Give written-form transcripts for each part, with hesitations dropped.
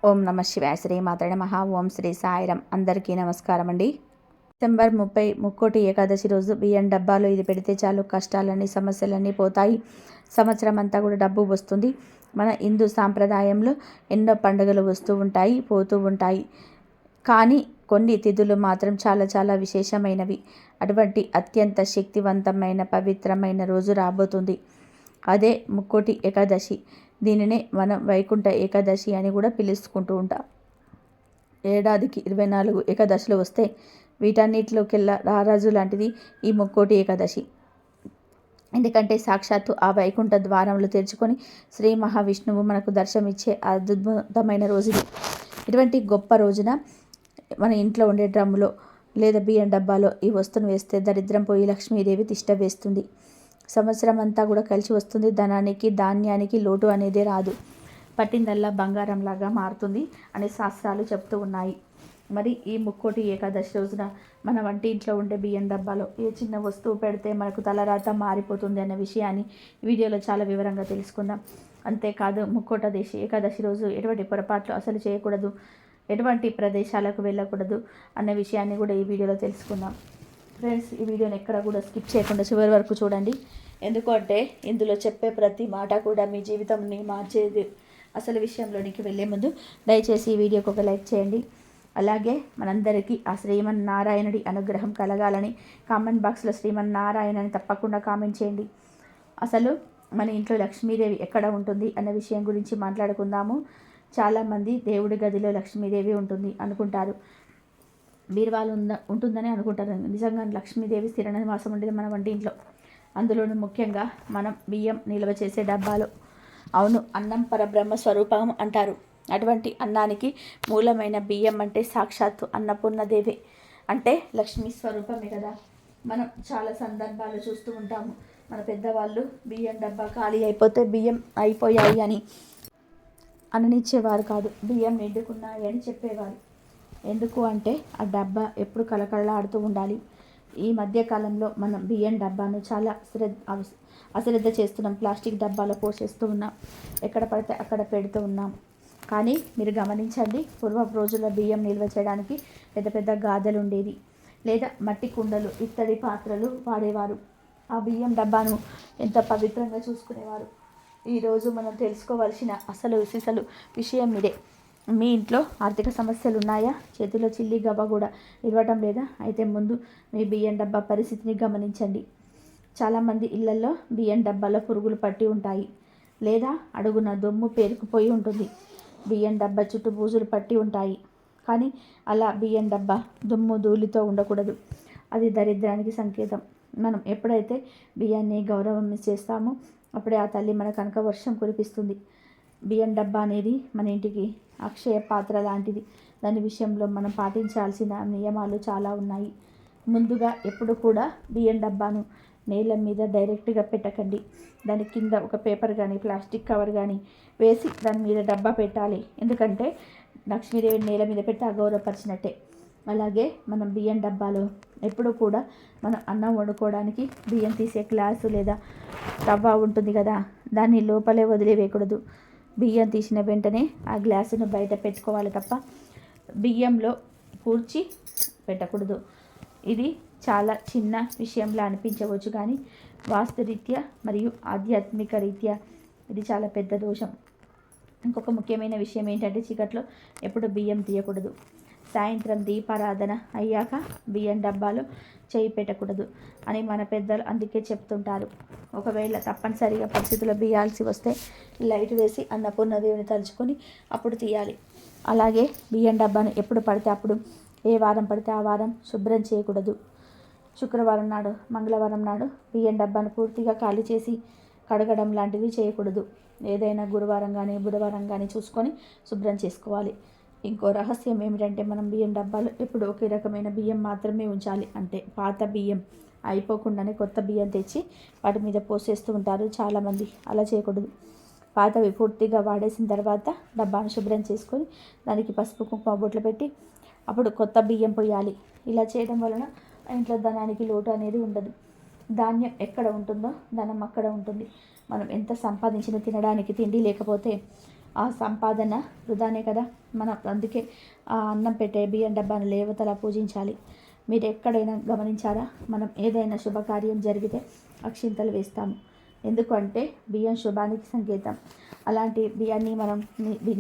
ఓం నమ శివాయ. శ్రీ మాత్రే నమః. ఓం శ్రీ సాయిరం. అందరికీ నమస్కారం అండి. డిసెంబర్ 30 ముక్కోటి ఏకాదశి రోజు బియ్యం డబ్బాలో ఇది పెడితే చాలు కష్టాలన్నీ సమస్యలన్నీ పోతాయి. సంవత్సరం అంతా కూడా డబ్బు వస్తుంది. మన హిందూ సాంప్రదాయంలో ఎన్నో పండుగలు వస్తూ ఉంటాయి, పోతూ ఉంటాయి. కానీ కొన్ని తిథులు మాత్రం చాలా చాలా విశేషమైనవి. అటువంటి అత్యంత శక్తివంతమైన పవిత్రమైన రోజు రాబోతుంది. అదే ముక్కోటి ఏకాదశి. దీనినే మనం వైకుంఠ ఏకాదశి అని కూడా పిలుచుకుంటూ ఉంటాం. ఏడాదికి 24 ఏకాదశులు వస్తే వీటన్నిటిలోకెల్లా రారాజు లాంటిది ఈ ముక్కోటి ఏకాదశి. ఎందుకంటే సాక్షాత్తు ఆ వైకుంఠ ద్వారములు తెరుచుకొని శ్రీ మహావిష్ణువు మనకు దర్శనమిచ్చే అద్భుతమైన రోజు ఇది. ఇటువంటి గొప్ప రోజున మన ఇంట్లో ఉండే డ్రమ్ములో లేదా బియ్యం డబ్బాలో ఈ వస్తువును వేస్తే దరిద్రం పోయి లక్ష్మీదేవి తిష్ట వేస్తుంది. సంవత్సరం అంతా కూడా కలిసి వస్తుంది. ధనానికి ధాన్యానికి లోటు అనేది రాదు. పట్టిందల్లా బంగారంలాగా మారుతుంది అని శాస్త్రాలు చెప్తూ ఉన్నాయి. మరి ఈ ముక్కోటి ఏకాదశి రోజున మన వంటింట్లో ఉండే బియ్యం డబ్బాలో ఏ చిన్న వస్తువు పెడితే మనకు తలరాత మారిపోతుంది అనే విషయాన్ని వీడియోలో చాలా వివరంగా తెలుసుకుందాం. అంతేకాదు ముక్కోటి ఏకాదశి రోజు ఎటువంటి పొరపాట్లు అసలు చేయకూడదు, ఎటువంటి ప్రదేశాలకు వెళ్ళకూడదు అన్న విషయాన్ని కూడా ఈ వీడియోలో తెలుసుకుందాం. ఫ్రెండ్స్, ఈ వీడియోని ఎక్కడ కూడా స్కిప్ చేయకుండా చివరి వరకు చూడండి. ఎందుకంటే ఇందులో చెప్పే ప్రతి మాట కూడా మీ జీవితంని మార్చేది. అసలు విషయంలోనికి వెళ్ళే ముందు దయచేసి ఈ వీడియోకి ఒక లైక్ చేయండి. అలాగే మనందరికీ ఆ శ్రీమన్నారాయణుడి అనుగ్రహం కలగాలని కామెంట్ బాక్స్లో శ్రీమన్నారాయణ అని తప్పకుండా కామెంట్ చేయండి. అసలు మన ఇంట్లో లక్ష్మీదేవి ఎక్కడ ఉంటుంది అన్న విషయం గురించి మాట్లాడుకుందాము. చాలామంది దేవుడి గదిలో లక్ష్మీదేవి ఉంటుంది అనుకుంటారు, బీరువాలు ఉంటుందని అనుకుంటారు. నిజంగా లక్ష్మీదేవి స్థిర నివాసం ఉండేది మన వంటింట్లో. అందులోనూ ముఖ్యంగా మనం బియ్యం నిల్వ చేసే డబ్బాలో. అవును, అన్నం పరబ్రహ్మ స్వరూపం అంటారు. అటువంటి అన్నానికి మూలమైన బియ్యం అంటే సాక్షాత్తు అన్నపూర్ణదేవి అంటే లక్ష్మీ స్వరూపమే కదా. మనం చాలా సందర్భాలు చూస్తూ ఉంటాము. మన పెద్దవాళ్ళు బియ్యం డబ్బా ఖాళీ అయిపోతే బియ్యం అయిపోయాయి అని అననిచ్చేవారు కాదు, బియ్యం నిండుకున్నాయి అని చెప్పేవారు. ఎందుకు అంటే ఆ డబ్బా ఎప్పుడు కలకలలాడుతూ ఉండాలి. ఈ మధ్యకాలంలో మనం బియ్యం డబ్బాను చాలా అశ్రద్ధ చేస్తున్నాం. ప్లాస్టిక్ డబ్బాలో పోసేస్తూ ఉన్నాం, ఎక్కడ పడితే అక్కడ పెడుతూ ఉన్నాం. కానీ మీరు గమనించండి, పూర్వపు రోజుల్లో బియ్యం నిల్వ చేయడానికి పెద్ద పెద్ద గాదెలు ఉండేది, లేదా మట్టి కుండలు, ఇత్తడి పాత్రలు వాడేవారు. ఆ బియ్యం డబ్బాను ఎంత పవిత్రంగా చూసుకునేవారు. ఈరోజు మనం తెలుసుకోవాల్సిన అసలు విషయం ఇదే. మీ ఇంట్లో ఆర్థిక సమస్యలు ఉన్నాయా? చేతిలో చిల్లి గవ్వ కూడా ఇవ్వటం లేదా? అయితే ముందు మీ బియ్యం డబ్బా పరిస్థితిని గమనించండి. చాలామంది ఇళ్లలో బియ్యం డబ్బాలో పురుగులు పట్టి ఉంటాయి, లేదా అడుగున దుమ్ము పేరుకుపోయి ఉంటుంది. బియ్యం డబ్బా చుట్టూ బూజులు పట్టి ఉంటాయి. కానీ అలా బియ్యం డబ్బా దుమ్ము ధూళితో ఉండకూడదు. అది దరిద్రానికి సంకేతం. మనం ఎప్పుడైతే బియ్యాన్ని గౌరవం చేస్తామో అప్పుడే ఆ తల్లి మన కనుక వర్షం కురిపిస్తుంది. బియ్యం డబ్బా అనేది మన ఇంటికి అక్షయ పాత్ర లాంటిది. దాని విషయంలో మనం పాటించాల్సిన నియమాలు చాలా ఉన్నాయి. ముందుగా ఎప్పుడు కూడా బియ్యం డబ్బాను నేల మీద డైరెక్ట్గా పెట్టకండి. దాని కింద ఒక పేపర్ కానీ ప్లాస్టిక్ కవర్ కానీ వేసి దాని మీద డబ్బా పెట్టాలి. ఎందుకంటే లక్ష్మీదేవి నేల మీద పెట్టి అగౌరవపరిచినట్టే. అలాగే మనం బియ్యం డబ్బాలో ఎప్పుడు కూడా మనం అన్నం వండుకోవడానికి బియ్యం తీసే గ్లాసు లేదా రవ్వ ఉంటుంది కదా, దాన్ని లోపలే వదిలివేయకూడదు. బియ్యం తీసిన వెంటనే ఆ గ్లాసును బయట పెట్టుకోవాలి తప్ప బియ్యంలో కూర్చి పెట్టకూడదు. ఇది చాలా చిన్న విషయంలా అనిపించవచ్చు, కానీ వాస్తురీత్యా మరియు ఆధ్యాత్మిక రీత్యా ఇది చాలా పెద్ద దోషం. ఇంకొక ముఖ్యమైన విషయం ఏంటంటే చీకట్లో ఎప్పుడు బియ్యం తీయకూడదు. సాయంత్రం దీపారాధన అయ్యాక బియ్యం డబ్బాలో చేయి పెట్టకూడదు అని మన పెద్దలు అందుకే చెప్తుంటారు. ఒకవేళ తప్పనిసరిగా పరిస్థితుల్లో బియ్యాల్సి వస్తే లైట్ వేసి అన్నపూర్ణదేవిని తలుచుకొని అప్పుడు తీయాలి. అలాగే బియ్యం డబ్బాను ఎప్పుడు పడితే అప్పుడు, ఏ వారం పడితే ఆ వారం శుభ్రం చేయకూడదు. శుక్రవారం నాడు, మంగళవారం నాడు బియ్యం డబ్బాను పూర్తిగా ఖాళీ చేసి కడగడం లాంటివి చేయకూడదు. ఏదైనా గురువారం కానీ బుధవారం కానీ చూసుకొని శుభ్రం చేసుకోవాలి. ఇంకో రహస్యం ఏమిటంటే మనం బియ్యం డబ్బాలో ఎప్పుడు ఒకే రకమైన బియ్యం మాత్రమే ఉంచాలి. అంటే పాత బియ్యం అయిపోకుండానే కొత్త బియ్యం తెచ్చి వాటి మీద పోసేస్తూ ఉంటారు చాలామంది. అలా చేయకూడదు. పాతవి పూర్తిగా వాడేసిన తర్వాత డబ్బాను శుభ్రం చేసుకొని దానికి పసుపు కుంకుమ బొట్లు పెట్టి అప్పుడు కొత్త బియ్యం పోయాలి. ఇలా చేయడం వలన ఇంట్లో ధనానికి లోటు అనేది ఉండదు. ధాన్యం ఎక్కడ ఉంటుందో ధనం అక్కడ ఉంటుంది. మనం ఎంత సంపాదించినా తినడానికి తిండి లేకపోతే ఆ సంపాదన వృధానే కదా. మనం అందుకే ఆ అన్నం పెట్టే బియ్యం డబ్బాను లేవతలా పూజించాలి. మీరు ఎక్కడైనా గమనించారా? మనం ఏదైనా శుభకార్యం జరిగితే అక్షింతలు వేస్తాము. ఎందుకంటే బియ్యం శుభానికి సంకేతం. అలాంటి బియ్యాన్ని మనం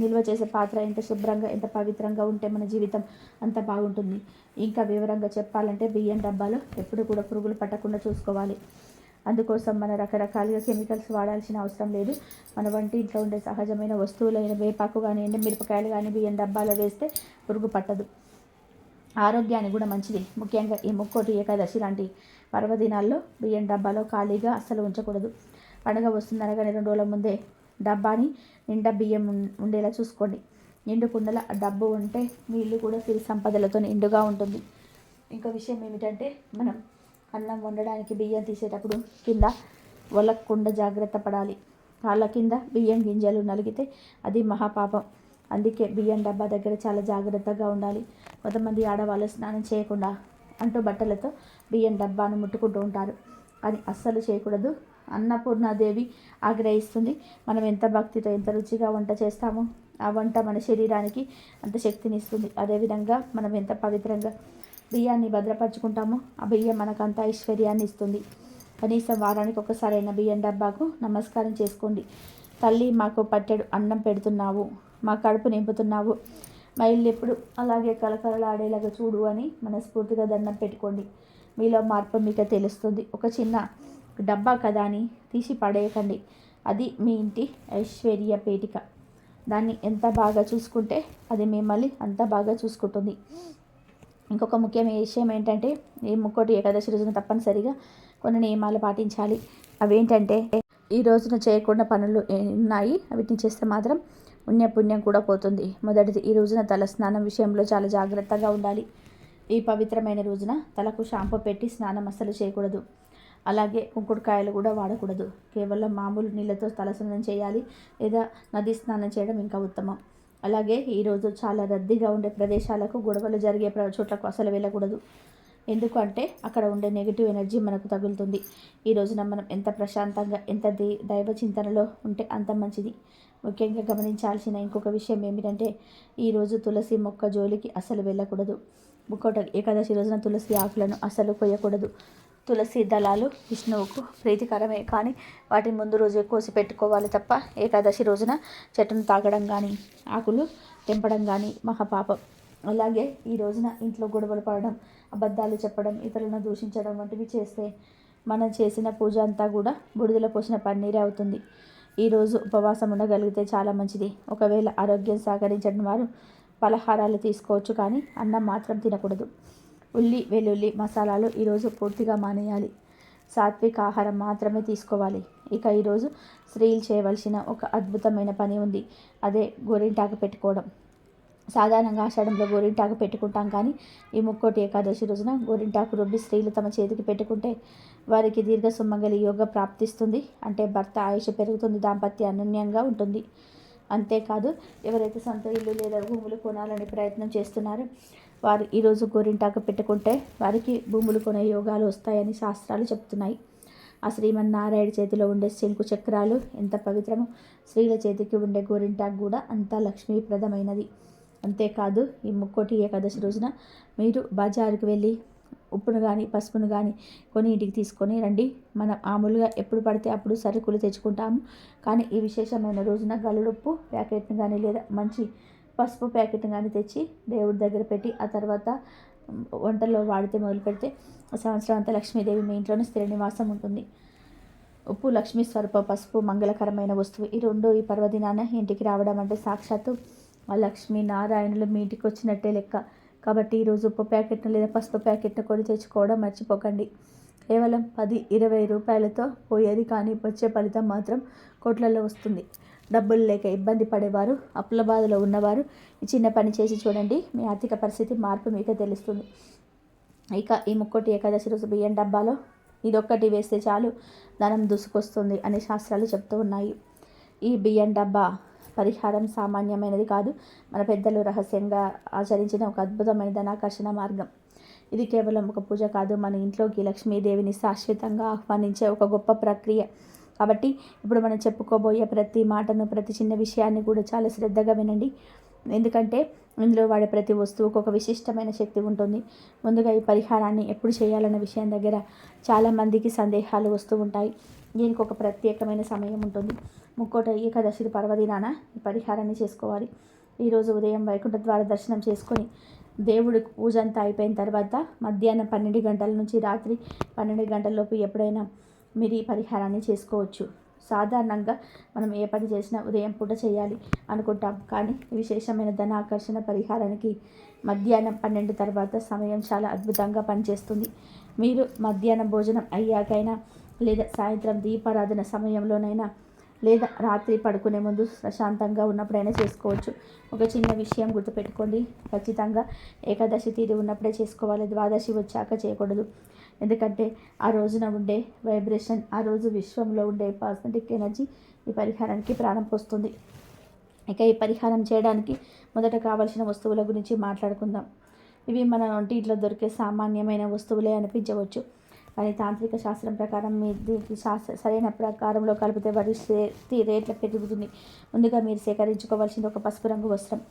నిల్వ చేసే పాత్ర ఎంత శుభ్రంగా, ఎంత పవిత్రంగా ఉంటే మన జీవితం అంత బాగుంటుంది. ఇంకా వివరంగా చెప్పాలంటే బియ్యం డబ్బాలో ఎప్పుడు కూడా పురుగులు పట్టకుండా చూసుకోవాలి. అందుకోసం మన రకరకాలుగా కెమికల్స్ వాడాల్సిన అవసరం లేదు. మన వంటింట్లో ఉండే సహజమైన వస్తువులైన వేపాకు కానీ, ఎండుమిరపకాయలు కానీ బియ్యం డబ్బాలో వేస్తే పురుగు పట్టదు. ఆరోగ్యానికి కూడా మంచిది. ముఖ్యంగా ఈ ముక్కోటి ఏకాదశి లాంటి పర్వదినాల్లో బియ్యం డబ్బాలో ఖాళీగా అస్సలు ఉంచకూడదు. పండుగ వస్తుందనగానే 2 రోజుల ముందే డబ్బాని నిండా బియ్యం ఉండేలా చూసుకోండి. నిండు కుండల డబ్బు ఉంటే మీ ఇల్లు కూడా సిరి సంపదలతో నిండుగా ఉంటుంది. ఇంకో విషయం ఏమిటంటే, మనం అన్నం వండడానికి బియ్యం తీసేటప్పుడు కింద ఒలక్కుండా జాగ్రత్త పడాలి. కాళ్ళ కింద బియ్యం గింజలు నలిగితే అది మహాపాపం. అందుకే బియ్యం డబ్బా దగ్గర చాలా జాగ్రత్తగా ఉండాలి. కొంతమంది ఆడవాళ్ళు స్నానం చేయకుండా అంటూ బట్టలతో బియ్యం డబ్బాను ముట్టుకుంటూ ఉంటారు. అది అస్సలు చేయకూడదు. అన్నపూర్ణాదేవి ఆగ్రహిస్తుంది. మనం ఎంత భక్తితో, ఎంత రుచిగా వంట చేస్తామో ఆ వంట మన శరీరానికి అంత శక్తిని ఇస్తుంది. అదేవిధంగా మనం ఎంత పవిత్రంగా బియ్యాన్ని భద్రపరుచుకుంటామో ఆ బియ్యం మనకు అంత ఐశ్వర్యాన్ని ఇస్తుంది. కనీసం వారానికి ఒకసారైనా బియ్యం డబ్బాకు నమస్కారం చేసుకోండి. తల్లి, మాకు పట్టెడు అన్నం పెడుతున్నావు, మా కడుపు నింపుతున్నావు, మా ఇల్లు ఎప్పుడు అలాగే కలకలలాడేలాగా చూడు అని మనస్ఫూర్తిగా దండం పెట్టుకోండి. మీలో మార్పు మీకు తెలుస్తుంది. ఒక చిన్న డబ్బా కదా అని తీసి పడేయకండి. అది మీ ఇంటి ఐశ్వర్య పేటిక. దాన్ని ఎంత బాగా చూసుకుంటే అది మిమ్మల్ని అంత బాగా చూసుకుంటుంది. ఇంకొక ముఖ్యమైన విషయం ఏంటంటే, ఈ ముక్కోటి ఏకాదశి రోజున తప్పనిసరిగా కొన్ని నియమాలు పాటించాలి. అవేంటంటే, ఈ రోజున చేయకుండా పనులు ఉన్నాయి, వీటిని చేస్తే మాత్రం పుణ్యం కూడా పోతుంది. మొదటిది, ఈ రోజున తల స్నానం విషయంలో చాలా జాగ్రత్తగా ఉండాలి. ఈ పవిత్రమైన రోజున తలకు షాంపూ పెట్టి స్నానం అస్సలు చేయకూడదు. అలాగే కుంకుడుకాయలు కూడా వాడకూడదు. కేవలం మామూలు నీళ్ళతో తల స్నానం చేయాలి, లేదా నది స్నానం చేయడం ఇంకా ఉత్తమం. అలాగే ఈరోజు చాలా రద్దీగా ఉండే ప్రదేశాలకు, గొడవలు జరిగే చోట్లకు అసలు వెళ్ళకూడదు. ఎందుకంటే అక్కడ ఉండే నెగిటివ్ ఎనర్జీ మనకు తగులుతుంది. ఈ రోజున మనం ఎంత ప్రశాంతంగా, ఎంత దైవ చింతనలో ఉంటే అంత మంచిది. ముఖ్యంగా గమనించాల్సిన ఇంకొక విషయం ఏమిటంటే, ఈరోజు తులసి మొక్క జోలికి అసలు వెళ్ళకూడదు. ముక్కోటి ఏకాదశి రోజున తులసి ఆకులను అసలు కొయ్యకూడదు. తులసి దళాలు విష్ణువుకు ప్రీతికరమే, కానీ వాటిని ముందు రోజే కోసి పెట్టుకోవాలి తప్ప ఏకాదశి రోజున చెట్టును తాగడం కానీ, ఆకులు తెంపడం కానీ మహాపాపం. అలాగే ఈ రోజున ఇంట్లో గొడవలు పడడం, అబద్ధాలు చెప్పడం, ఇతరులను దూషించడం వంటివి చేస్తే మనం చేసిన పూజ అంతా కూడా బుడిదలో పోసిన పన్నీరే అవుతుంది. ఈరోజు ఉపవాసం ఉండగలిగితే చాలా మంచిది. ఒకవేళ ఆరోగ్యం సహకరించడం వారు పలహారాలు తీసుకోవచ్చు, కానీ అన్నం మాత్రం తినకూడదు. ఉల్లి, వెల్లుల్లి, మసాలాలు ఈరోజు పూర్తిగా మానేయాలి. సాత్విక ఆహారం మాత్రమే తీసుకోవాలి. ఇక ఈరోజు స్త్రీలు చేయవలసిన ఒక అద్భుతమైన పని ఉంది. అదే గోరింటాకు పెట్టుకోవడం. సాధారణంగా ఆషాఢంలో గోరింటాకు పెట్టుకుంటాం, కానీ ఈ ముక్కోటి ఏకాదశి రోజున గోరింటాకు రుబ్బి స్త్రీలు తమ చేతికి పెట్టుకుంటే వారికి దీర్ఘ సుమంగళి యోగ ప్రాప్తిస్తుంది. అంటే భర్త ఆయుష్ పెరుగుతుంది, దాంపత్య అనన్యంగా ఉంటుంది. అంతేకాదు, ఎవరైతే సొంత ఇల్లు లేదా భూములు కొనాలని ప్రయత్నం చేస్తున్నారో వారు ఈరోజు గోరింటాకు పెట్టుకుంటే వారికి భూములు కొనే యోగాలు వస్తాయని శాస్త్రాలు చెప్తున్నాయి. ఆ శ్రీమన్నారాయణ చేతిలో ఉండే శంకు చక్రాలు ఎంత పవిత్రమో, స్త్రీల చేతికి ఉండే గోరింటాకు కూడా అంత లక్ష్మీప్రదమైనది. అంతేకాదు, ఈ ముక్కోటి ఏకాదశి రోజున మీరు బజారుకు వెళ్ళి ఉప్పును కానీ, పసుపును కానీ కొని ఇంటికి తీసుకొని రండి. మనం మామూలుగా ఎప్పుడు పడితే అప్పుడు సరుకులు తెచ్చుకుంటాము, కానీ ఈ విశేషమైన రోజున గల్లుడుప్పు ప్యాకెట్ను కానీ, లేదా మంచి పసుపు ప్యాకెట్ను కానీ తెచ్చి దేవుడి దగ్గర పెట్టి ఆ తర్వాత వంటల్లో వాడితే మొదలు పెడితే సంవత్సరం అంతా లక్ష్మీదేవి మీ ఇంట్లోనే స్థిర నివాసం ఉంటుంది. ఉప్పు లక్ష్మీ స్వరూపం, పసుపు మంగళకరమైన వస్తువు. ఈ పర్వదినాన ఇంటికి రావడం అంటే సాక్షాత్తు ఆ లక్ష్మీ నారాయణులు మీ ఇంటికి వచ్చినట్టే లెక్క. కాబట్టి ఈరోజు ఉప్పు ప్యాకెట్ను లేదా పసుపు ప్యాకెట్ను కొని తెచ్చుకోవడం మర్చిపోకండి. కేవలం 10-20 రూపాయలతో పోయేది, కానీ వచ్చే ఫలితం మాత్రం కోట్లలో వస్తుంది. డబ్బులు లేక ఇబ్బంది పడేవారు, అప్పుల బాధలో ఉన్నవారు ఈ చిన్న పని చేసి చూడండి. మీ ఆర్థిక పరిస్థితి మార్పు మీకే తెలుస్తుంది. ఇక ఈ ముక్కోటి ఏకాదశి రోజు బియ్యం డబ్బాలో ఇదొక్కటి వేస్తే చాలు ధనం దూసుకొస్తుంది అని శాస్త్రాలు చెప్తూ ఉన్నాయి. ఈ బియ్యం డబ్బా పరిహారం సామాన్యమైనది కాదు. మన పెద్దలు రహస్యంగా ఆచరించిన ఒక అద్భుతమైన ధనాకర్షణ మార్గం. ఇది కేవలం ఒక పూజ కాదు, మన ఇంట్లోకి లక్ష్మీదేవిని శాశ్వతంగా ఆహ్వానించే ఒక గొప్ప ప్రక్రియ. కాబట్టి ఇప్పుడు మనం చెప్పుకోబోయే ప్రతి మాటను, ప్రతి చిన్న విషయాన్ని కూడా చాలా శ్రద్ధగా వినండి. ఎందుకంటే ఇందులో వాడే ప్రతి వస్తువుకు ఒక విశిష్టమైన శక్తి ఉంటుంది. ముందుగా ఈ పరిహారాన్ని ఎప్పుడు చేయాలన్న విషయం దగ్గర చాలామందికి సందేహాలు వస్తూ ఉంటాయి. దీనికి ఒక ప్రత్యేకమైన సమయం ఉంటుంది. ముక్కోట ఏకాదశి పర్వదినాన ఈ పరిహారాన్ని చేసుకోవాలి. ఈరోజు ఉదయం వైకుంఠ ద్వార దర్శనం చేసుకొని దేవుడి పూజ అంతా అయిపోయిన తర్వాత మధ్యాహ్నం 12 గంటల నుంచి రాత్రి 12 గంటలలోపు ఎప్పుడైనా మీరు ఈ పరిహారాన్ని చేసుకోవచ్చు. సాధారణంగా మనం ఏ పని చేసినా ఉదయం పూట చేయాలి అనుకుంటాం, కానీ విశేషమైన ధన ఆకర్షణ పరిహారానికి మధ్యాహ్నం 12 తర్వాత సమయం చాలా అద్భుతంగా పనిచేస్తుంది. మీరు మధ్యాహ్నం భోజనం అయ్యాకైనా, లేదా సాయంత్రం దీపారాధన సమయంలోనైనా, లేదా రాత్రి పడుకునే ముందు ప్రశాంతంగా ఉన్నప్పుడైనా చేసుకోవచ్చు. ఒక చిన్న విషయం గుర్తుపెట్టుకోండి, ఖచ్చితంగా ఏకాదశి తీరి ఉన్నప్పుడే చేసుకోవాలి, ద్వాదశి వచ్చాక చేయకూడదు. ఎందుకంటే ఆ రోజున ఉండే వైబ్రేషన్, ఆ రోజు విశ్వంలో ఉండే పాజిటివ్ ఎనర్జీ ఈ పరిహారానికి ప్రాణం పోస్తుంది. ఇక ఈ పరిహారం చేయడానికి మొదట కావాల్సిన వస్తువుల గురించి మాట్లాడుకుందాం. ఇవి మన వంటింట్లో దొరికే సామాన్యమైన వస్తువులే అనిపించవచ్చు, కానీ తాంత్రిక శాస్త్రం ప్రకారం మీ దీనికి సరైన ప్రకారంలో కలిపితే వారి రేట్ల పెరుగుతుంది. ముందుగా మీరు సేకరించుకోవాల్సింది ఒక పసుపు రంగు వస్త్రం.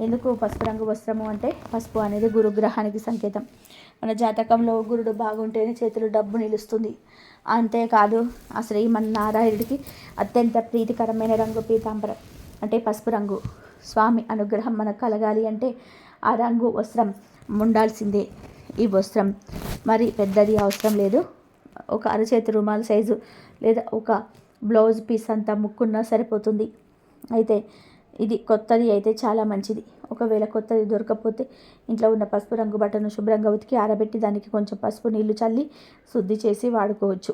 ఎందుకు పసుపు రంగు వస్త్రము అంటే, పసుపు అనేది గురుగ్రహానికి సంకేతం. మన జాతకంలో గురుడు బాగుంటేనే చేతులు డబ్బు నిలుస్తుంది. అంతేకాదు ఆ శ్రీమన్నారాయణుడికి అత్యంత ప్రీతికరమైన రంగు పీతాంబరం అంటే పసుపు రంగు. స్వామి అనుగ్రహం మనకు కలగాలి అంటే ఆ రంగు వస్త్రం ఉండాల్సిందే. ఈ వస్త్రం మరి పెద్దది అవసరం లేదు. ఒక అరచేతి రుమాల్ సైజు లేదా ఒక బ్లౌజ్ పీస్ అంతా ముక్కున్నా సరిపోతుంది. అయితే ఇది కొత్తది అయితే చాలా మంచిది. ఒకవేళ కొత్తది దొరకకపోతే ఇంట్లో ఉన్న పసుపు రంగు బట్టను శుభ్రంగా ఉతికి ఆరబెట్టి దానికి కొంచెం పసుపు నీళ్లు చల్లి శుద్ధి చేసి వాడుకోవచ్చు.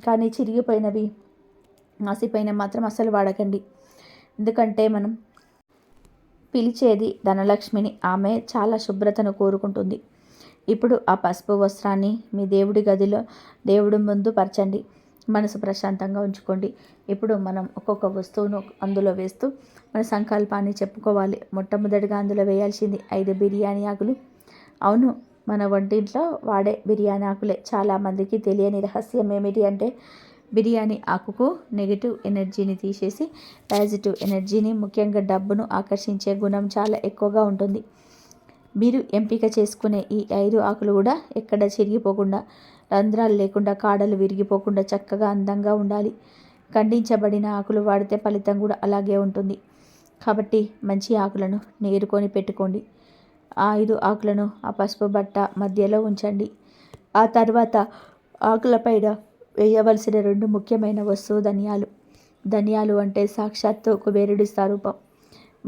కానీ చిరిగిపోయినవి, మాసిపోయిన మాత్రం అస్సలు వాడకండి. ఎందుకంటే మనం పిలిచేది ధనలక్ష్మిని, ఆమె చాలా శుభ్రతను కోరుకుంటుంది. ఇప్పుడు ఆ పసుపు వస్త్రాన్ని మీ దేవుడి గదిలో దేవుడి ముందు పరచండి. మనసు ప్రశాంతంగా ఉంచుకోండి. ఇప్పుడు మనం ఒక్కొక్క వస్తువును అందులో వేస్తూ మన సంకల్పాన్ని చెప్పుకోవాలి. మొట్టమొదటిగా అందులో వేయాల్సింది 5 బిర్యానీ ఆకులు. అవును, మన వంటింట్లో వాడే బిర్యానీ ఆకులే. చాలామందికి తెలియని రహస్యం ఏమిటి అంటే, బిర్యానీ ఆకుకు నెగిటివ్ ఎనర్జీని తీసేసి పాజిటివ్ ఎనర్జీని, ముఖ్యంగా డబ్బును ఆకర్షించే గుణం చాలా ఎక్కువగా ఉంటుంది. మీరు ఎంపిక చేసుకునే ఈ 5 ఆకులు కూడా ఎక్కడ చిరిగిపోకుండా, రంధ్రాలు లేకుండా, కాడలు విరిగిపోకుండా చక్కగా అందంగా ఉండాలి. ఖండించబడిన ఆకులు వాడితే ఫలితం కూడా అలాగే ఉంటుంది. కాబట్టి మంచి ఆకులను నేరుకొని పెట్టుకోండి. ఆ 5 ఆకులను ఆ పసుపు బట్ట మధ్యలో ఉంచండి. ఆ తర్వాత ఆకులపైన వేయవలసిన 2 ముఖ్యమైన వస్తువు ధనియాలు. ధనియాలు అంటే సాక్షాత్తు కుబేరుడి స్వరూపం.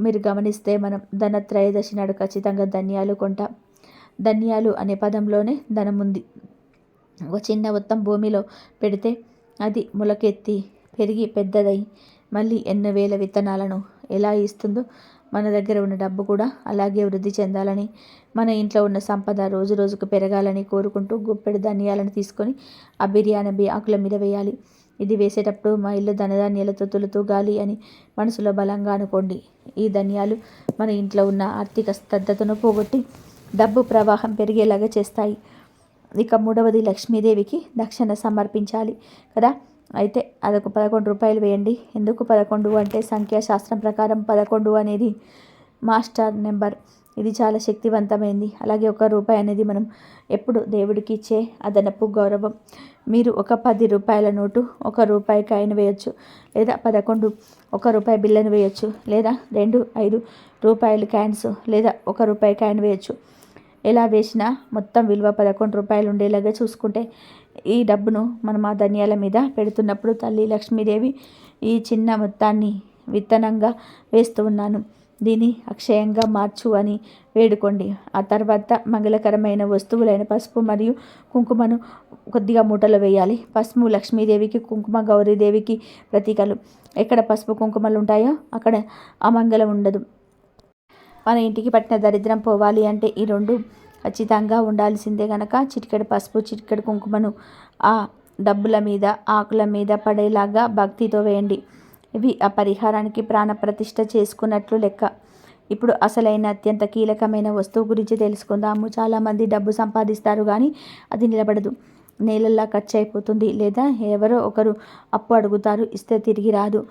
మీరు గమనిస్తే మనం ధనత్రయోదశి నాడు ఖచ్చితంగా ధనియాలు కొంటాం. ధనియాలు అనే పదంలోనే ధనం ఉంది. ఒక చిన్న మొత్తం భూమిలో పెడితే అది మొలకెత్తి పెరిగి పెద్దదై మళ్ళీ ఎన్నో వేల విత్తనాలను ఎలా ఇస్తుందో, మన దగ్గర ఉన్న డబ్బు కూడా అలాగే వృద్ధి చెందాలని, మన ఇంట్లో ఉన్న సంపద రోజు రోజుకు పెరగాలని కోరుకుంటూ గుప్పెడు ధనియాలను తీసుకొని ఆ బిర్యానీ ఆకుల మీద వేయాలి. ఇది వేసేటప్పుడు మా ఇల్లు ధనధాన్యాలతో తులుతూగాలి అని మనసులో బలంగా అనుకోండి. ఈ ధనియాలు మన ఇంట్లో ఉన్న ఆర్థిక స్తబ్దతను పోగొట్టి డబ్బు ప్రవాహం పెరిగేలాగా చేస్తాయి. ఇక మూడవది లక్ష్మీదేవికి దక్షిణ సమర్పించాలి కదా. అయితే అదొక 11 రూపాయలు వేయండి. ఎందుకు 11 అంటే, సంఖ్యాశాస్త్రం ప్రకారం 11 అనేది మాస్టర్ నెంబర్. ఇది చాలా శక్తివంతమైంది. అలాగే 1 రూపాయి అనేది మనం ఎప్పుడు దేవుడికి ఇచ్చే అదనపు గౌరవం. మీరు ఒక 10 రూపాయల నోటు, 1 రూపాయి కాయిన్ వేయొచ్చు, లేదా 11 1 రూపాయి బిల్లను వేయొచ్చు, లేదా 2 5 రూపాయల కాయిన్స్, లేదా 1 రూపాయి కాయిన్ వేయొచ్చు. ఎలా వేసినా మొత్తం విలువ 11 రూపాయలు ఉండేలాగా చూసుకుంటే, ఈ డబ్బును మనం ఆ ధనియాల మీద పెడుతున్నప్పుడు తల్లి లక్ష్మీదేవి ఈ చిన్న మొత్తాన్ని విత్తనంగా వేస్తూ ఉన్నాను, దీన్ని అక్షయంగా మార్చు అని వేడుకోండి. ఆ తర్వాత మంగళకరమైన వస్తువులైన పసుపు మరియు కుంకుమను కొద్దిగా మూటలో వేయాలి. పసుపు లక్ష్మీదేవికి, కుంకుమ గౌరీదేవికి ప్రతీకలు. ఎక్కడ పసుపు కుంకుమలు ఉంటాయో అక్కడ అమంగళం ఉండదు. మన ఇంటికి పట్టిన దరిద్రం పోవాలి అంటే ఈ 2 ఖచ్చితంగా ఉండాల్సిందే. కనుక చిటికెడు పసుపు, చిటికెడు కుంకుమను ఆ డబ్బుల మీద, ఆకుల మీద పడేలాగా భక్తితో వేయండి. ఇవి ఆ పరిహారానికి ప్రాణప్రతిష్ఠ చేసుకున్నట్లు లెక్క. ఇప్పుడు అసలైన అత్యంత కీలకమైన వస్తువు గురించి తెలుసుకుందాము. చాలామంది డబ్బు సంపాదిస్తారు కానీ అది నిలబడదు. నేలల్లా ఖర్చు అయిపోతుంది, లేదా ఎవరో ఒకరు అప్పు అడుగుతారు, ఇస్తే తిరిగి రాదు,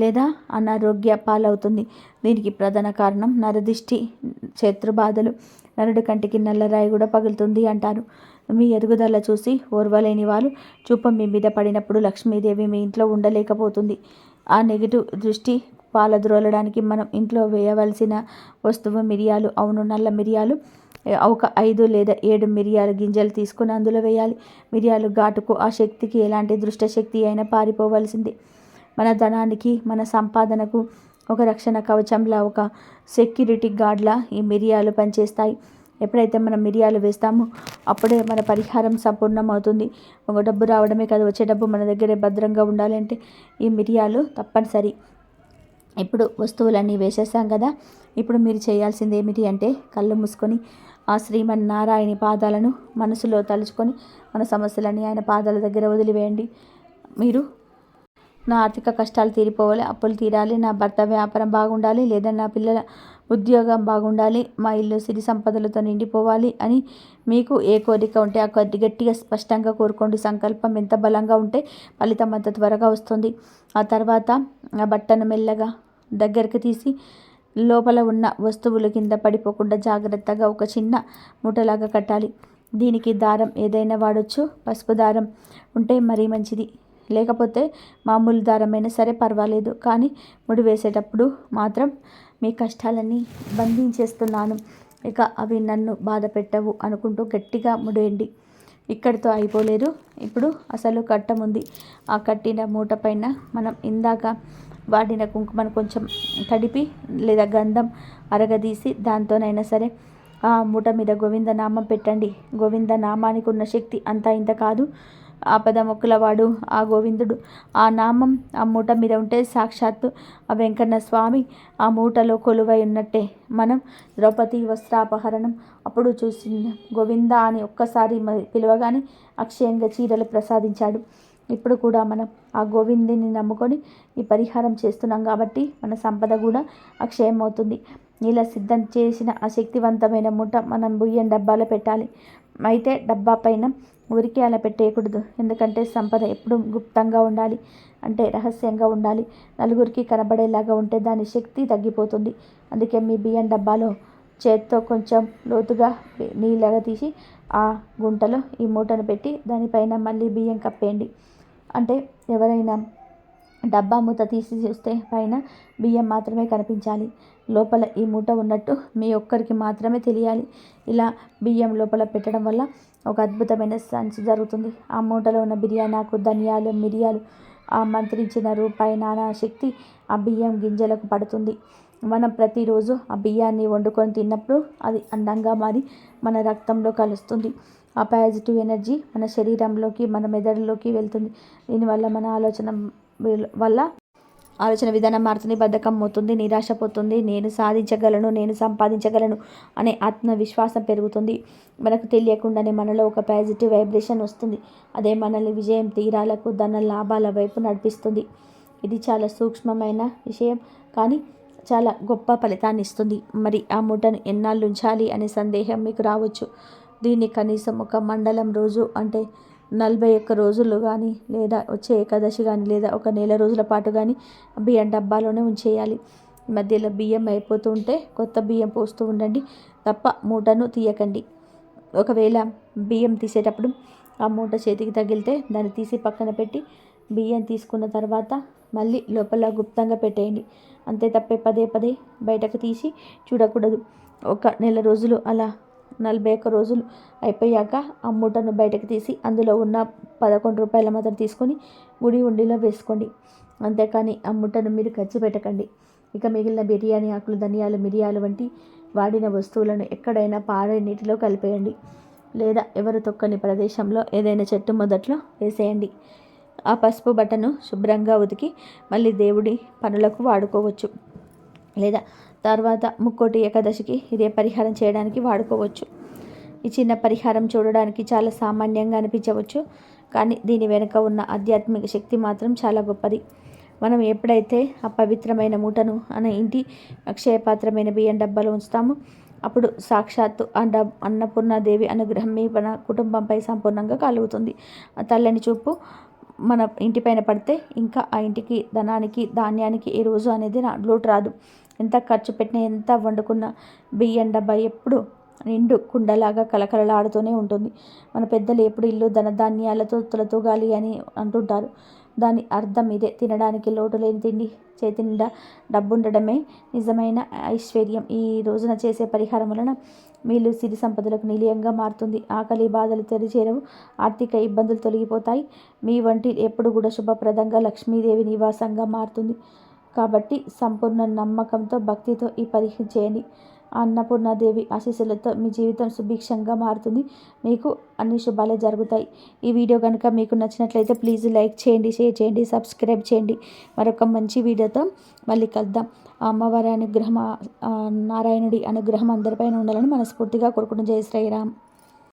లేదా అనారోగ్య పాలవుతుంది. దీనికి ప్రధాన కారణం నరదిష్టి, శత్రుబాధలు. నరుడి కంటికి నల్లరాయి కూడా పగులుతుంది అంటారు. మీ ఎదుగుదల చూసి ఓర్వలేని వాళ్ళు చూపు మీ మీద పడినప్పుడు లక్ష్మీదేవి మీ ఇంట్లో ఉండలేకపోతుంది. ఆ నెగిటివ్ దృష్టి పాలద్రోలడానికి మనం ఇంట్లో వేయవలసిన వస్తువు మిరియాలు. అవును, నల్ల మిరియాలు. ఒక 5 లేదా 7 మిరియాల గింజలు తీసుకుని అందులో వేయాలి. మిరియాలు ఘాటుకు ఆ శక్తికి ఎలాంటి దుష్ట శక్తి అయినా పారిపోవలసింది. మన ధనానికి, మన సంపాదనకు ఒక రక్షణ కవచంలా, ఒక సెక్యూరిటీ గార్డ్లా ఈ మిరియాలు పనిచేస్తాయి. ఎప్పుడైతే మనం మిరియాలు వేస్తామో అప్పుడే మన పరిహారం సంపూర్ణమవుతుంది. ఒక డబ్బు రావడమే కాదు, వచ్చే డబ్బు మన దగ్గరే భద్రంగా ఉండాలంటే ఈ మిరియాలు తప్పనిసరి. ఇప్పుడు వస్తువులన్నీ వేసేసాం కదా. ఇప్పుడు మీరు చేయాల్సింది ఏమిటి అంటే కళ్ళు మూసుకొని ఆ శ్రీమన్నారాయణ పాదాలను మనసులో తలుచుకొని మన సమస్యలన్నీ ఆయన పాదాల దగ్గర వదిలివేయండి. మీరు నా ఆర్థిక కష్టాలు తీరిపోవాలి, అప్పులు తీరాలి, నా భర్త వ్యాపారం బాగుండాలి, లేదా నా పిల్లల ఉద్యోగం బాగుండాలి, మా ఇల్లు సిరి సంపదలతో నిండిపోవాలి అని మీకు ఏ కోరిక ఉంటే ఆ గట్టిగా స్పష్టంగా కోరుకోండి. సంకల్పం ఎంత బలంగా ఉంటే ఫలితం అంత త్వరగా వస్తుంది. ఆ తర్వాత ఆ బట్టను మెల్లగా దగ్గరికి తీసి లోపల ఉన్న వస్తువులు కింద పడిపోకుండా జాగ్రత్తగా ఒక చిన్న మూటలాగా కట్టాలి. దీనికి దారం ఏదైనా వాడొచ్చు. పసుపు దారం ఉంటే మరీ మంచిది, లేకపోతే మామూలు దారమైనా సరే పర్వాలేదు. కానీ ముడి వేసేటప్పుడు మాత్రం మీ కష్టాలన్నీ బంధించేస్తున్నాను, ఇక అవి నన్ను బాధ పెట్టవు అనుకుంటూ గట్టిగా ముడేయండి. ఇక్కడితో అయిపోలేదు. ఇప్పుడు అసలు కట్టముంది. ఆ కట్టిన మూట పైన మనం ఇందాక వాడిన కుంకుమను కొంచెం తడిపి లేదా గంధం అరగదీసి దాంతోనైనా సరే ఆ మూట మీద గోవిందనామం పెట్టండి. గోవిందనామానికి ఉన్న శక్తి అంతా ఇంత కాదు. ఆపద మొక్కులవాడు ఆ గోవిందుడు. ఆ నామం ఆ మూట మీద ఉంటే సాక్షాత్తు ఆ వెంకన్న స్వామి ఆ మూటలో కొలువై ఉన్నట్టే. మనం ద్రౌపది వస్త్రాపహరణం అప్పుడు చూసి గోవింద అని ఒక్కసారి పిలవగానే అక్షయంగా చీరలు ప్రసాదించాడు. ఇప్పుడు కూడా మనం ఆ గోవిందుని నమ్ముకొని ఈ పరిహారం చేస్తున్నాం కాబట్టి మన సంపద కూడా అక్షయం అవుతుంది. ఇలా సిద్ధం చేసిన ఆ శక్తివంతమైన మూట మనం బియ్యం డబ్బాలో పెట్టాలి. అయితే డబ్బా పైన ఊరికే అలా పెట్టేయకూడదు. ఎందుకంటే సంపద ఎప్పుడు గుప్తంగా ఉండాలి, అంటే రహస్యంగా ఉండాలి. నలుగురికి కనబడేలాగా ఉంటే దాని శక్తి తగ్గిపోతుంది. అందుకే మీ బియ్యం డబ్బాలో చేత్తో కొంచెం లోతుగా నీళ్ళగా తీసి ఆ గుంటలో ఈ మూటను పెట్టి దానిపైన మళ్ళీ బియ్యం కప్పేయండి. అంటే ఎవరైనా డబ్బా మూత తీసి చూస్తే పైన బియ్యం మాత్రమే కనిపించాలి, లోపల ఈ మూట ఉన్నట్టు మీ ఒక్కరికి మాత్రమే తెలియాలి. ఇలా బియ్యం లోపల పెట్టడం వల్ల ఒక అద్భుతమైన సైన్స్ జరుగుతుంది. ఆ మూటలో ఉన్న బిర్యానాకు, ధనియాలు, మిరియాలు, ఆ మంత్రించిన రూపాయి నానా శక్తి ఆ బియ్యం గింజలకు పడుతుంది. మనం ప్రతిరోజు ఆ బియ్యాన్ని వండుకొని తిన్నప్పుడు అది అందంగా మారి మన రక్తంలో కలుస్తుంది. ఆ పాజిటివ్ ఎనర్జీ మన శరీరంలోకి, మన మెదడులోకి వెళ్తుంది. దీనివల్ల మన ఆలోచన విధానం మారుతుంది, బద్ధకం పోతుంది, నిరాశ పోతుంది, నేను సాధించగలను, నేను సంపాదించగలను అనే ఆత్మవిశ్వాసం పెరుగుతుంది. మనకు తెలియకుండానే మనలో ఒక పాజిటివ్ వైబ్రేషన్ వస్తుంది. అదే మనల్ని విజయం, తీరాలకు, ధన లాభాల వైపు నడిపిస్తుంది. ఇది చాలా సూక్ష్మమైన విషయం, కానీ చాలా గొప్ప ఫలితాన్ని ఇస్తుంది. మరి ఆ మూటను ఎన్నాళ్ళు ఉంచాలి అనే సందేహం మీకు రావచ్చు. దీన్ని కనీసం ఒక మండలం రోజు, అంటే 41 రోజులు కానీ, లేదా వచ్చే ఏకాదశి కానీ, లేదా ఒక నెల రోజుల పాటు కానీ బియ్యం డబ్బాలోనే ఉంచేయాలి. మధ్యలో బియ్యం అయిపోతూ ఉంటే కొత్త బియ్యం పోస్తూ ఉండండి తప్ప మూటను తీయకండి. ఒకవేళ బియ్యం తీసేటప్పుడు ఆ మూట చేతికి తగిలితే దాన్ని తీసి పక్కన పెట్టి బియ్యం తీసుకున్న తర్వాత మళ్ళీ లోపల గుప్తంగా పెట్టేయండి. అంతే తప్పే పదే పదే బయటకు తీసి చూడకూడదు. ఒక నెల రోజులు అలా 41 రోజులు అయిపోయాక ఆ మూటను బయటకు తీసి అందులో ఉన్న 11 రూపాయల మాత్రం తీసుకొని గుడి ఉండిలో వేసుకోండి. అంతేకాని ఆ మూటను మీరు ఖర్చు పెట్టకండి. ఇక మిగిలిన బిర్యానీ ఆకులు, ధనియాలు, మిరియాలు వంటి వాడిన వస్తువులను ఎక్కడైనా పారే నీటిలో కలిపేయండి, లేదా ఎవరు తొక్కని ప్రదేశంలో ఏదైనా చెట్టు మొదట్లో వేసేయండి. ఆ పసుపు బట్టను శుభ్రంగా ఉతికి మళ్ళీ దేవుడి పనులకు వాడుకోవచ్చు, లేదా తర్వాత ముక్కోటి ఏకాదశికి ఇదే పరిహారం చేయడానికి వాడుకోవచ్చు. ఈ చిన్న పరిహారం చూడడానికి చాలా సామాన్యంగా అనిపించవచ్చు, కానీ దీని వెనుక ఉన్న ఆధ్యాత్మిక శక్తి మాత్రం చాలా గొప్పది. మనం ఎప్పుడైతే ఆ పవిత్రమైన మూటను మన ఇంటి అక్షయపాత్రమైన బియ్యం డబ్బాలో ఉంచుతామో అప్పుడు సాక్షాత్తు అన్నపూర్ణాదేవి అనుగ్రహం మీ మన కుటుంబంపై సంపూర్ణంగా కలుగుతుంది. తల్లని చూపు మన ఇంటిపైన పడితే ఇంకా ఆ ఇంటికి ధనానికి ధాన్యానికి ఏ రోజు అనేది లోటు రాదు. ఎంత ఖర్చు పెట్టినా ఎంత వండుకున్నా బియ్యం డబ్బా ఎప్పుడు నిండు కుండలాగా కలకలలాడుతూనే ఉంటుంది. మన పెద్దలు ఎప్పుడు ఇల్లు ధనధాన్యాలతో తులతూగాలి అని అంటుంటారు. దాని అర్థం ఇదే. తినడానికి లోటు లేని తిండి, చేతి నిండా డబ్బుండడమే నిజమైన ఐశ్వర్యం. ఈ రోజున చేసే పరిహారం వలన మీలు సిరి సంపదలకు నిలయంగా మారుతుంది. ఆకలి బాధలు తెరిచేరవు, ఆర్థిక ఇబ్బందులు తొలగిపోతాయి. మీ వంటి ఎప్పుడు కూడా శుభప్రదంగా లక్ష్మీదేవి నివాసంగా మారుతుంది. కాబట్టి సంపూర్ణ నమ్మకంతో భక్తితో ఈ పరిహారం చేయండి. అన్నపూర్ణాదేవి ఆశీస్సులతో మీ జీవితం సుభిక్షంగా మారుతుంది. మీకు అన్ని శుభాలే జరుగుతాయి. ఈ వీడియో కనుక మీకు నచ్చినట్లయితే ప్లీజ్ లైక్ చేయండి, షేర్ చేయండి, సబ్స్క్రైబ్ చేయండి. మరొక మంచి వీడియోతో మళ్ళీ కలుద్దాం. ఆ అమ్మవారి అనుగ్రహం, నారాయణుడి అనుగ్రహం అందరిపైన ఉండాలని మనస్ఫూర్తిగా కోరుకుంటున్నాను. జై శ్రీరామ్.